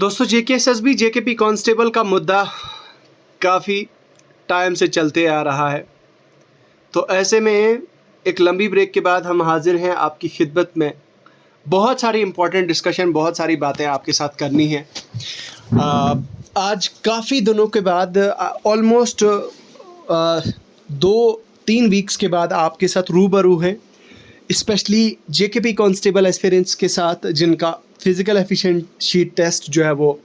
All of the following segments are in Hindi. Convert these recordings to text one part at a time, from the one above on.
दोस्तों जेकेएसएसबी जेकेपी कांस्टेबल का मुद्दा काफ़ी टाइम से चलते आ रहा है, तो ऐसे में एक लंबी ब्रेक के बाद हम हाजिर हैं आपकी खिदमत में। बहुत सारी इम्पोर्टेंट डिस्कशन, बहुत सारी बातें आपके साथ करनी है। आज काफ़ी दिनों के बाद ऑलमोस्ट 2-3 वीक्स के बाद आपके साथ रूबरू हैं, स्पेशली जेकेपी कांस्टेबल एस्पिरेंट्स के साथ जिनका फ़िज़िकल एफिशिएंसी टेस्ट जो है वो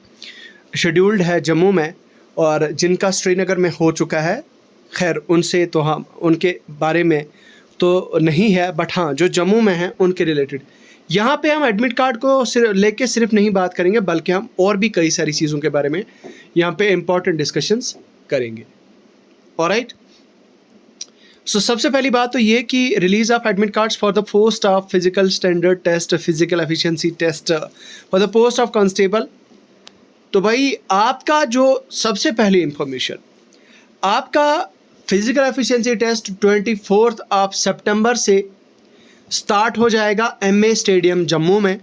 शेड्यूल्ड है जम्मू में और जिनका श्रीनगर में हो चुका है। खैर उनसे तो हम उनके बारे में तो नहीं है, बट हाँ जो जम्मू में हैं उनके रिलेटेड यहाँ पे हम एडमिट कार्ड को लेके सिर्फ नहीं बात करेंगे, बल्कि हम और भी कई सारी चीज़ों के बारे में यहाँ पे इम्पॉर्टेंट डिस्कशंस करेंगे। ऑलराइट, सो सबसे पहली बात तो ये कि release of admit cards for the post of physical standard test, physical efficiency test for the post of constable. तो भाई आपका जो सबसे पहली इंफॉर्मेशन, आपका फिजिकल एफिशिएंसी टेस्ट 24 ऑफ सितंबर से स्टार्ट हो जाएगा एमए स्टेडियम जम्मू में,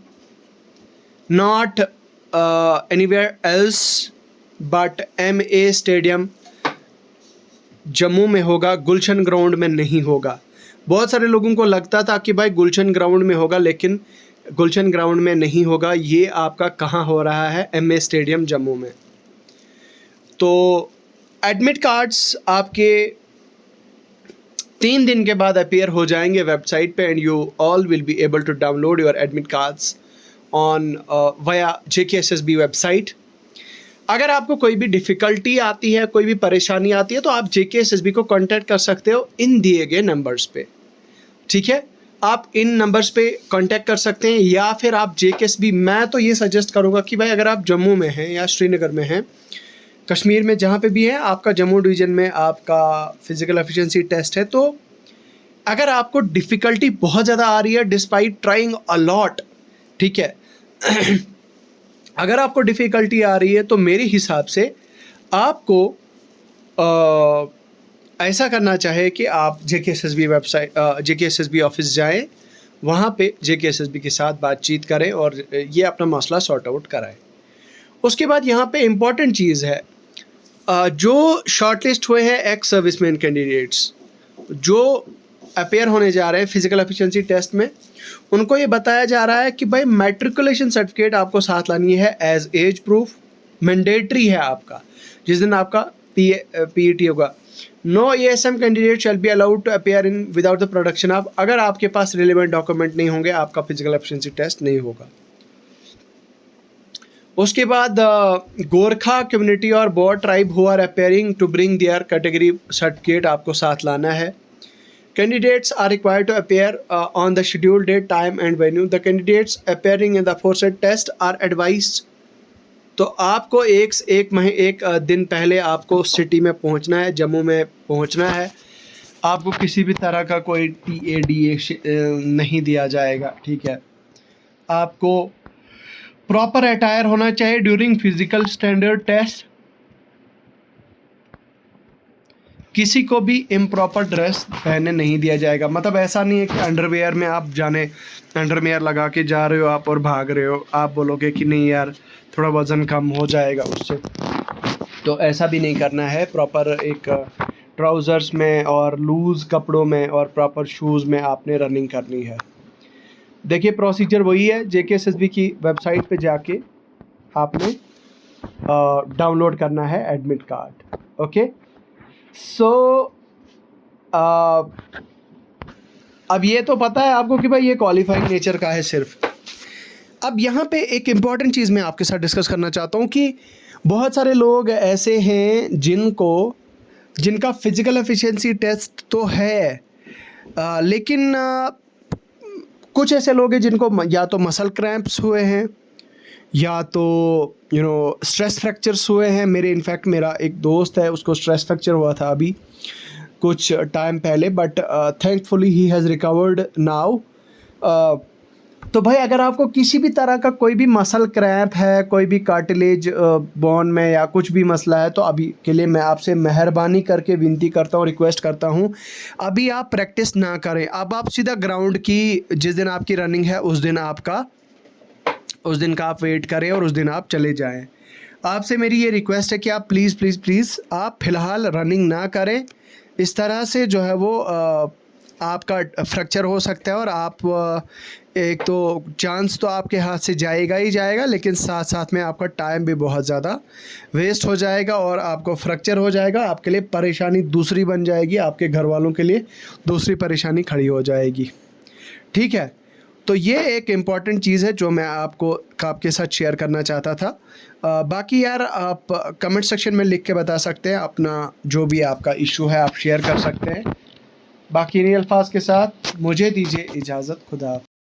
not anywhere else but MA stadium Jammu में होगा, गुलशन ग्राउंड में नहीं होगा। बहुत सारे लोगों को लगता था कि भाई गुलशन ग्राउंड में होगा, लेकिन गुलशन ग्राउंड में नहीं होगा। ये आपका कहाँ हो रहा है? एमए स्टेडियम जम्मू में। तो एडमिट कार्ड्स आपके 3 दिन के बाद अपीयर हो जाएंगे वेबसाइट पे, and you all will be able to download your admit cards on via JKSSB website. अगर आपको कोई भी डिफ़िकल्टी आती है, कोई भी परेशानी आती है, तो आप जेकेएसएसबी को कांटेक्ट कर सकते हो इन दिए गए नंबर्स पे। ठीक है, आप इन नंबर्स पे कांटेक्ट कर सकते हैं, या फिर आप जेकेएसएसबी, मैं तो ये सजेस्ट करूँगा कि भाई अगर आप जम्मू में हैं या श्रीनगर में हैं, कश्मीर में जहाँ पे भी है, आपका जम्मू डिवीज़न में आपका फिज़िकल एफिशिएंसी टेस्ट है, तो अगर आपको डिफ़िकल्टी बहुत ज़्यादा आ रही है डिस्पाइट ट्राइंग अ लॉट, ठीक है अगर आपको डिफ़िकल्टी आ रही है तो मेरे हिसाब से आपको ऐसा करना चाहे कि आप जेकेएसएसबी वेबसाइट, जेकेएसएसबी ऑफिस जाएं, वहाँ पे जेकेएसएसबी के साथ बातचीत करें और ये अपना मसला सॉर्ट आउट कराएं। उसके बाद यहाँ पे इम्पॉर्टेंट चीज़ है, जो शॉर्टलिस्ट हुए हैं एक्स सर्विसमैन कैंडिडेट्स जो अपेयर होने जा रहे हैं फिज़िकल एफिशिएंसी टेस्ट में, उनको ये बताया जा रहा है कि भाई मैट्रिकुलेशन सर्टिफिकेट आपको साथ लानी है एज एज प्रूफ, मैंडेटरी है आपका जिस दिन आपका पीईटी होगा। No ASM candidate shall be allowed to appear in without the production of, अगर आपके पास रिलेवेंट डॉक्यूमेंट नहीं होंगे आपका फिजिकल एफिशिएंसी टेस्ट नहीं होगा। उसके बाद गोरखा कम्युनिटी और बोर tribe who are appearing to bring their category certificate आपको साथ लाना है। Candidates are required to appear on the scheduled date, time and venue. The candidates appearing in the aforesaid test are advised. तो आपको एक दिन पहले आपको सिटी में पहुंचना है, जम्मू में पहुंचना है। आपको किसी भी तरह का कोई TADA नहीं दिया जाएगा, ठीक है। आपको प्रॉपर अटायर होना चाहिए ड्यूरिंग फिजिकल स्टैंडर्ड टेस्ट। किसी को भी इम्प्रॉपर ड्रेस पहने नहीं दिया जाएगा। मतलब ऐसा नहीं है कि अंडरवेयर में आप जाने अंडरवेयर लगा के जा रहे हो आप और भाग रहे हो, आप बोलोगे कि नहीं यार थोड़ा वज़न कम हो जाएगा उससे, तो ऐसा भी नहीं करना है। प्रॉपर एक ट्राउज़र्स में और लूज़ कपड़ों में और प्रॉपर शूज़ में आपने रनिंग करनी है। देखिए प्रोसीजर वही है, जेकेएसएसबी की वेबसाइट पे जाके आपने डाउनलोड करना है एडमिट कार्ड। ओके, सो अब ये तो पता है आपको कि भाई ये क्वालिफाइंग नेचर का है सिर्फ। अब यहाँ पे एक इम्पॉर्टेंट चीज़ मैं आपके साथ डिस्कस करना चाहता हूँ कि बहुत सारे लोग ऐसे हैं जिनका फिज़िकल एफिशिएंसी टेस्ट तो है, लेकिन कुछ ऐसे लोग हैं जिनको या तो मसल क्रैम्प्स हुए हैं या तो स्ट्रेस फ्रैक्चर्स हुए हैं। मेरा एक दोस्त है, उसको स्ट्रेस फ्रैक्चर हुआ था अभी कुछ टाइम पहले, but thankfully he has recovered now. तो भाई अगर आपको किसी भी तरह का कोई भी मसल क्रैम्प है, कोई भी कार्टिलेज बोन में या कुछ भी मसला है, तो अभी के लिए मैं आपसे मेहरबानी करके विनती करता हूँ, रिक्वेस्ट करता हूँ, अभी आप प्रैक्टिस ना करें। अब आप सीधा ग्राउंड की जिस दिन आपकी रनिंग है उस दिन आपका उस दिन का आप वेट करें और उस दिन आप चले जाएं। आपसे मेरी ये रिक्वेस्ट है कि आप प्लीज़ प्लीज़ प्लीज़ आप फ़िलहाल रनिंग ना करें। इस तरह से जो है वो आपका फ्रैक्चर हो सकता है और आप एक तो चांस तो आपके हाथ से जाएगा ही जाएगा, लेकिन साथ साथ में आपका टाइम भी बहुत ज़्यादा वेस्ट हो जाएगा और आपको फ्रैक्चर हो जाएगा। आपके लिए परेशानी दूसरी बन जाएगी, आपके घर वालों के लिए दूसरी परेशानी खड़ी हो जाएगी। ठीक है, तो ये एक इम्पॉर्टेंट चीज़ है जो मैं आपके साथ शेयर करना चाहता था। बाकी यार आप कमेंट सेक्शन में लिख के बता सकते हैं, अपना जो भी आपका इशू है आप शेयर कर सकते हैं। बाकी इन्हीं अल्फाज के साथ मुझे दीजिए इजाज़त। खुदा।